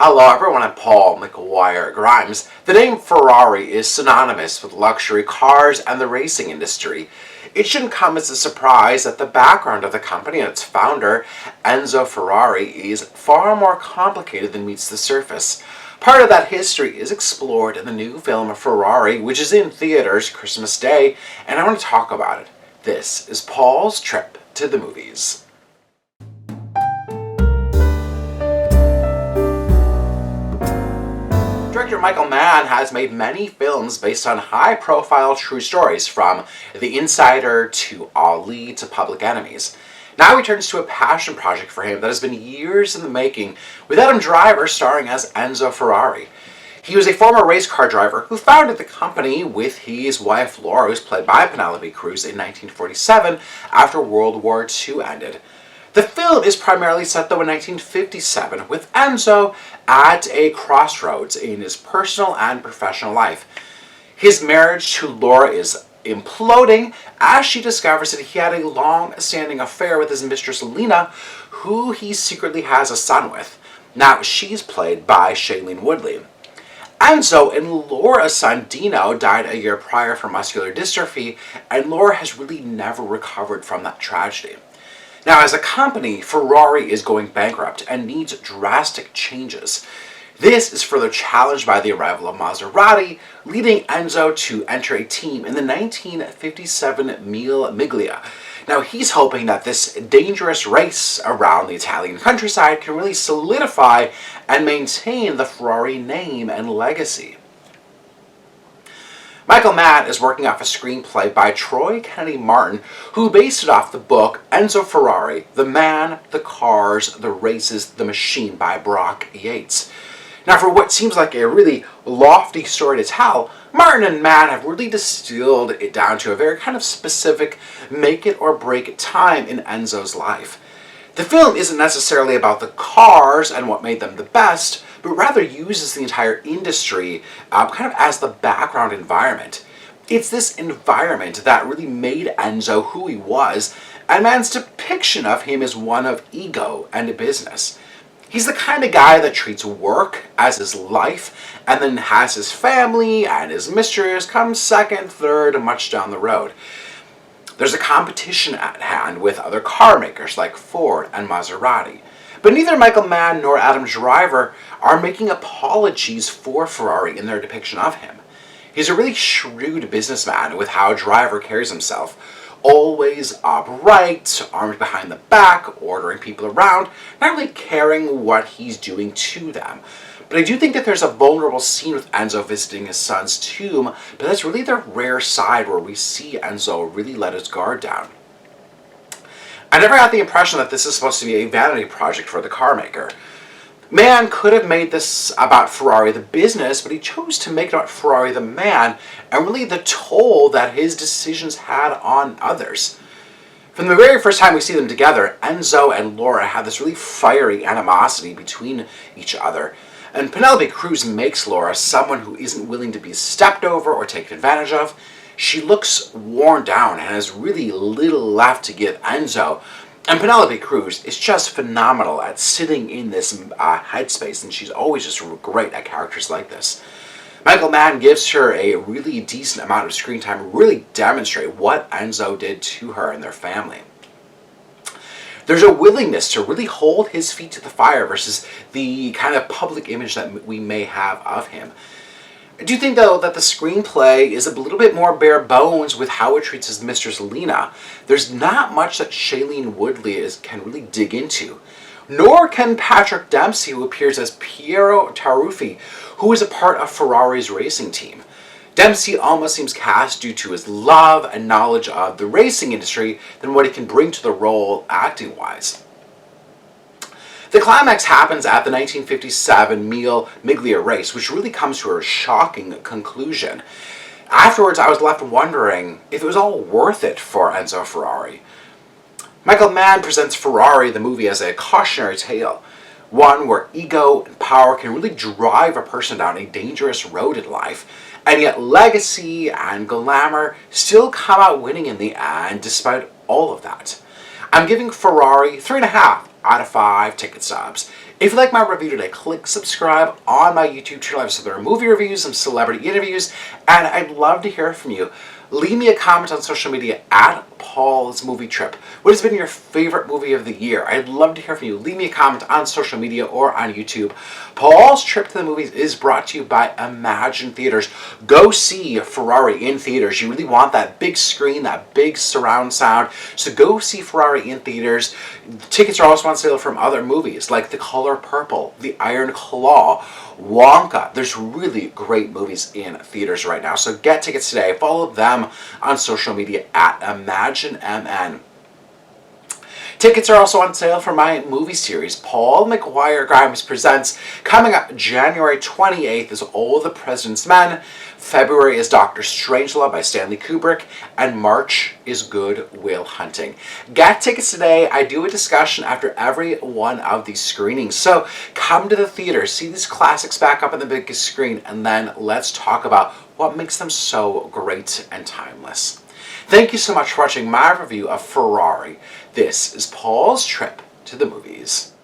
Hello everyone, I'm Paul McGuire Grimes. The name Ferrari is synonymous with luxury cars and the racing industry. It shouldn't come as a surprise that the background of the company and its founder, Enzo Ferrari, is far more complicated than meets the surface. Part of that history is explored in the new film Ferrari, which is in theaters Christmas Day, and I want to talk about it. This is Paul's trip to the movies. Director Michael Mann has made many films based on high-profile true stories, from The Insider to Ali to Public Enemies. Now he turns to a passion project for him that has been years in the making, with Adam Driver starring as Enzo Ferrari. He was a former race car driver who founded the company with his wife Laura, who's played by Penelope Cruz, in 1947 after World War II ended. The film is primarily set, though, in 1957, with Enzo at a crossroads in his personal and professional life. His marriage to Laura is imploding as she discovers that he had a long-standing affair with his mistress Lena, who he secretly has a son with. Now, she's played by Shailene Woodley. Enzo and Laura's son Dino died a year prior from muscular dystrophy, and Laura has really never recovered from that tragedy. Now, as a company, Ferrari is going bankrupt and needs drastic changes. This is further challenged by the arrival of Maserati, leading Enzo to enter a team in the 1957 Mille Miglia. Now, he's hoping that this dangerous race around the Italian countryside can really solidify and maintain the Ferrari name and legacy. Michael Mann is working off a screenplay by Troy Kennedy Martin, who based it off the book Enzo Ferrari, The Man, the Cars, the Races, the Machine by Brock Yates. Now, for what seems like a really lofty story to tell, Martin and Mann have really distilled it down to a very kind of specific make it or break it time in Enzo's life. The film isn't necessarily about the cars and what made them the best, but rather uses the entire industry kind of as the background environment. It's this environment that really made Enzo who he was, and Mann's depiction of him is one of ego and business. He's the kind of guy that treats work as his life, and then has his family and his mistress come second, third, much down the road. There's a competition at hand with other car makers like Ford and Maserati. But neither Michael Mann nor Adam Driver are making apologies for Ferrari in their depiction of him. He's a really shrewd businessman with how Driver carries himself. Always upright, arms behind the back, ordering people around, not really caring what he's doing to them. But I do think that there's a vulnerable scene with Enzo visiting his son's tomb, but that's really the rare side where we see Enzo really let his guard down. I never got the impression that this is supposed to be a vanity project for the car maker. Mann could have made this about Ferrari the business, but he chose to make it about Ferrari the man, and really the toll that his decisions had on others. From the very first time we see them together, Enzo and Laura have this really fiery animosity between each other. And Penelope Cruz makes Laura someone who isn't willing to be stepped over or taken advantage of. She looks worn down and has really little left to give Enzo. And Penelope Cruz is just phenomenal at sitting in this headspace, and she's always just great at characters like this. Michael Mann gives her a really decent amount of screen time to really demonstrate what Enzo did to her and their family. There's a willingness to really hold his feet to the fire versus the kind of public image that we may have of him. I do think, though, that the screenplay is a little bit more bare bones with how it treats his mistress Lena. There's not much that Shailene Woodley can really dig into. Nor can Patrick Dempsey, who appears as Piero Taruffi, who is a part of Ferrari's racing team. Dempsey almost seems cast due to his love and knowledge of the racing industry than what he can bring to the role acting-wise. The climax happens at the 1957 Mille Miglia race, which really comes to a shocking conclusion. Afterwards, I was left wondering if it was all worth it for Enzo Ferrari. Michael Mann presents Ferrari, the movie, as a cautionary tale, one where ego and power can really drive a person down a dangerous road in life, and yet legacy and glamour still come out winning in the end despite all of that. I'm giving Ferrari 3.5 out of 5 ticket stubs. If you like my review today, click subscribe on my YouTube channel. I have some other movie reviews, some celebrity interviews, and I'd love to hear from you. Leave me a comment on social media at Paul's Movie Trip. What has been your favorite movie of the year? I'd love to hear from you. Leave me a comment on social media or on YouTube. Paul's Trip to the Movies is brought to you by Imagine Theaters. Go see Ferrari in theaters. You really want that big screen, that big surround sound. So go see Ferrari in theaters. Tickets are also on sale from other movies like The Color Purple, The Iron Claw, Wonka. There's really great movies in theaters right now. So get tickets today. Follow them on social media at ImagineMN. Tickets are also on sale for my movie series, Paul McGuire Grimes Presents. Coming up January 28th is All the President's Men. February is Doctor Strangelove by Stanley Kubrick. And March is Good Will Hunting. Get tickets today. I do a discussion after every one of these screenings. So come to the theater, see these classics back up on the biggest screen, and then let's talk about what makes them so great and timeless. Thank you so much for watching my review of Ferrari. This is Paul's Trip to the Movies.